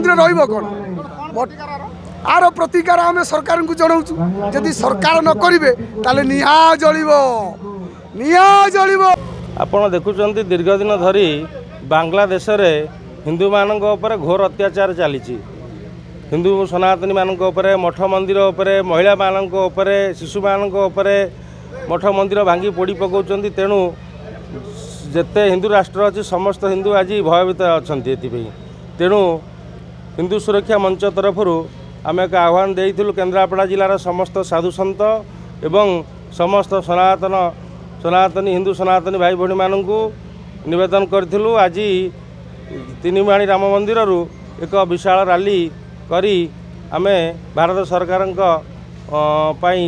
मंदिर आर प्रतिकार आम सरकार को जनाऊँ जदि सरकार न करेंगे ताले निहा जलिब आपण देखुं दीर्घ दिन धरी बांग्लादेश रे हिंदू मानक ऊपर घोर अत्याचार चली हिंदू सनातनी मानक ऊपर मठ मंदिर उपरे महिला मानक ऊपर शिशु मानक ऊपर मठ मंदिर भांगी पोड़ी पकाउछन्ति तेणु जेते हिंदू राष्ट्र अच्छी समस्त हिंदू आज भयभीत अच्छा तेणु हिंदू सुरक्षा मंच तरफ आम एक आह्वान देइथिलु केन्द्रापड़ा जिलार समस्त साधु सन्त एवं समस्त सनातनी हिंदू सनातनी भाई भौणी मानू निवेदन करूँ आज तीनिमाणी राम मंदिर एक विशाल रैली करी आमे भारत सरकार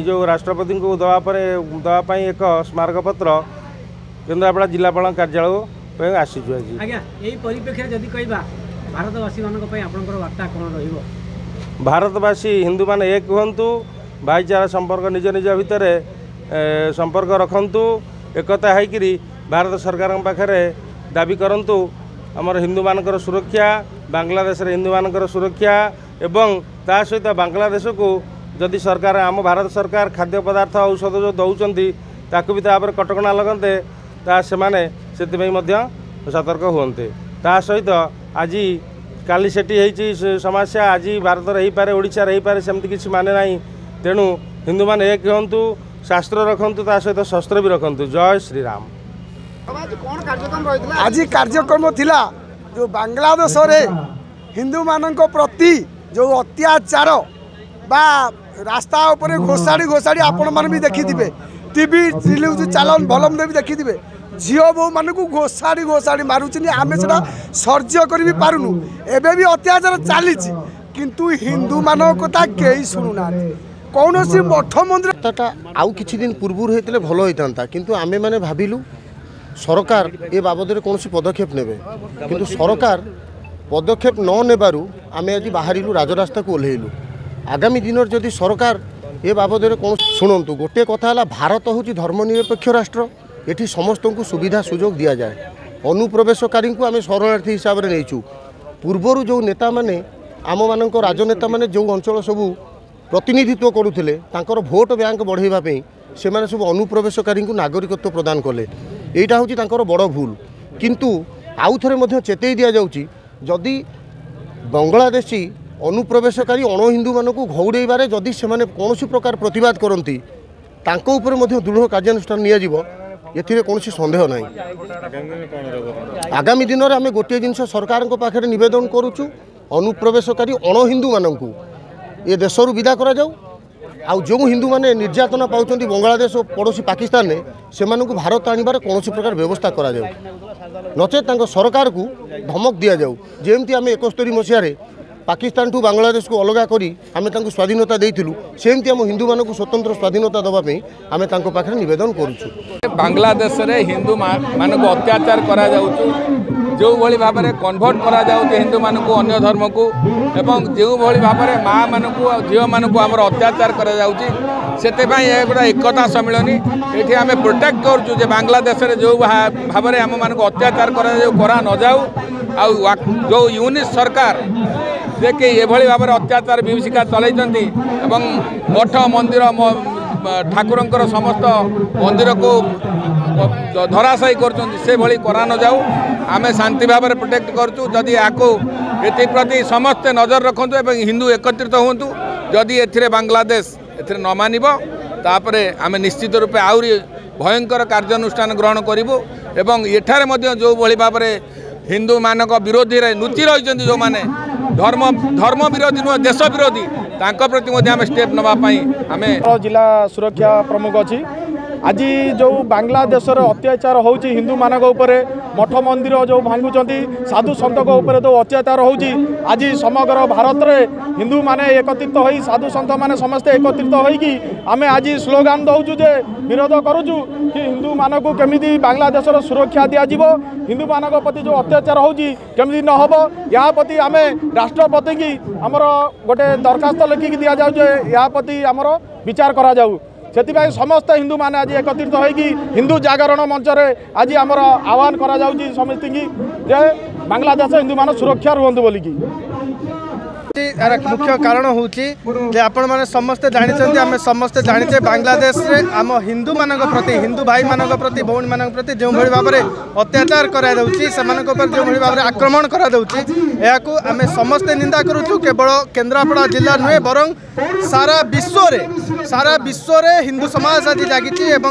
जो राष्ट्रपति को दवापाई एक स्मारकपत्र केन्द्रापड़ा जिलापाल कार्यालय आसीचु आज भारतवासी हिंदू माने एक हुंतु भाईचारा संपर्क निज निज भितर संपर्क रखंतु एकता है भारत सरकार पाखे दाबी करंतु आमर हिंदू मानकर सुरक्षा बांग्लादेश हिंदू मानकर सुरक्षा एवं ता सहित बांग्लादेश को जदि सरकार आम भारत सरकार खाद्य पदार्थ औषध जो दौरान ताकू भी तापर कटकणा लगते ता सेमाने सेतिपई मध्य सतर्क हुंते ता सहित आज काली सेठी समस्या आज भारत हो पारे ओडिशा हो पारे सेमती किसी माने ना तेणु हिंदू माने एक हूँ शास्त्र रखंतु ता सहित शस्त्र भी रखंतु जय श्री राम। आज कार्यक्रम थिला जो बांग्लादेश रे हिंदू मानक प्रति जो अत्याचार बा रास्ता उपरे घोषाड़ी आपण मन भी देखिथिबे टीवी न्यूज चैनल भलम भी देखिथिबे झील बो मान को घोषाड़ी मारुचनी आमे सेटा सर्ज कर भी पारुनु एबे भी अत्याचार चली किंतु हिंदू मानक कथा केही सुनुना कौन सी मठ मंदिर आउ किछि दिन पूर्व होते भल होता किंतु आमे माने भाविलु सरकार ए बाबद कौन पदक्षेप नेबे किंतु सरकार पदक्षेप न नेबारु आमे आज बाहरिलु राजरास्ता को ओल्हेलु आगामी दिन जदि सरकार ए बाबद कौन शुणु गोटे कथा है भारत हूँ धर्मनिरपेक्ष राष्ट्र एठी समस्त को सुविधा सुजोग दि जाए अनुप्रवेशकारी को आम शरणार्थी हिसाब से नहींचु पूर्वर जो नेता माने आम मान राजनेता माने जो अंचल सबू प्रतिनिधित्व करुले भोट बैंक बढ़ाई से सब अनुप्रवेशकारी को नागरिकत्व प्रदान कले यहाँ हूँ बड़ भूल किंतु आउ थे चेतई दि जाऊँगी जदि बांग्लादेशी अनुप्रवेशकारी अण हिंदू मानक घौड़ाइबार जदि से कौन प्रकार प्रतिवाद करती दृढ़ कार्यानुष्ठान नियाजिबो एथिरे कौन सन्देह ना आगामी दिन में आम गोटे जिनस सरकार पाखे नवेदन करुचु अनुप्रवेशकारी अण हिंदू मानू ए देशरू विदा करा जाऊ आउ जो हिंदू माने निर्यातना पाँच बांग्लादेश और पड़ोसी पाकिस्तान ने से भारत आनिबार कौन प्रकार व्यवस्था करा जाऊ नचेत सरकार को धमक दि जाऊ जेमती आम 71 मसीह पाकिस्तान ठू बांग्लादेश को अलग करी आम स्वाधीनता देइथिलु सेमती आम हिंदू मानक स्वतंत्र स्वाधीनता दवाई आम पाखे नवेदन करुचु बांग्लादेश रे हिंदू मानक अत्याचार करा जाउछु जो भली भाव में कन्वर्ट करा जाउछु हिंदू मानक अन्य धर्म को एवं जो भली भाव में माँ मानक झील मानक आमर अत्याचार करा जाउछि सेते पई गोटे एकता सम्मेलन ये आम प्रोटेक्ट करुचु जे बांग्लादेश रे जो भाव में आम मानक अत्याचार करा न जाऊ आ जो यूनिट सरकार देखिए ये भाव में अत्याचार विभीषिका चलती मठ मंदिर ठाकुर समस्त मंदिर को धराशायी करा न जाऊ आम शांति भाव में प्रोटेक्ट करूँ जदि आपको एप्रति समस्ते नजर रखु हिंदू एकत्रित हूँ जदि ए बांग्लादेश ए न मानव तापर आम निश्चित रूपे आहरी भयंकर कार्यानुष्ठान ग्रहण करूँ एवं एठारे जो भाव में हिंदू मानक विरोधी लुचि रही जो मैंने धर्म विरोधी नुह देश विरोधी तांको प्रति आम स्टेप नापी आम जिला सुरक्षा प्रमुख अच्छी आज जो बांग्लादेश अत्याचार होची हिंदू मानक उपरे मठ मंदिर जो भांगुंट साधु सन्त जो अत्याचार होची आज समग्र भारत में हिंदू माने एकत्रित हो साधु सन्त माने समस्ते एकत्रित होगी आम आज स्लोगान दौचु जे विरोध करुचु कि हिंदू मानक केमिति बांग्लादेश सुरक्षा दिज्व हिंदू मानक प्रति जो अत्याचार होची केमिति न होबो या प्रति आम राष्ट्रपति की आमर गोटे दरखास्त लिखिक दि जाऊ या प्रति आमर विचार करा जाऊ से समस्त हिंदू माने आज एकत्रित होगी हिंदू जागरण मंच आज आमर आह्वान करा जाउची समिति की जे बांग्लादेश हिंदू मान सुरक्षा रुहंतु बोलिकी। यार मुख्य कारण हूँ आपण मैंने समस्ते जानते आम समस्ते जाचे बांग्लादेश रे आम हिंदू मान प्रति हिंदू भाई मान प्रति भौणी मान प्रति जो भाव में अत्याचार कर जो भाव में आक्रमण करें समस्ते निंदा करुचु केवल केन्द्रापड़ा जिला नुहे बरं सारा विश्व रे हिंदू समाज आज जागी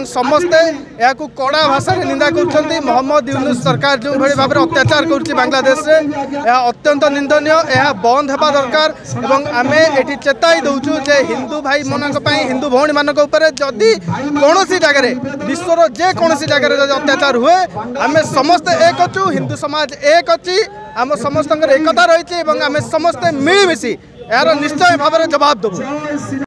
समस्ते या कड़ा भाषा निंदा कर मोहम्मद यूनुस सरकार जो भाव में अत्याचार कर बांग्लादेश में अत्यंत निंदनीय यह बंद होगा दरकार एवं आमे एठी चेताई दउछु जे हिंदू भाई मानक पई हिंदू भौणी मानक ऊपर जदि कोनोसी जगह विश्वर जे कोनोसी जगह अत्याचार हुए आमे समस्त एक अछु हिंदू समाज एक अछि आम समस्त एकता रही आमे समस्त मिलमिशी यार निश्चय भाव में जवाब देबु।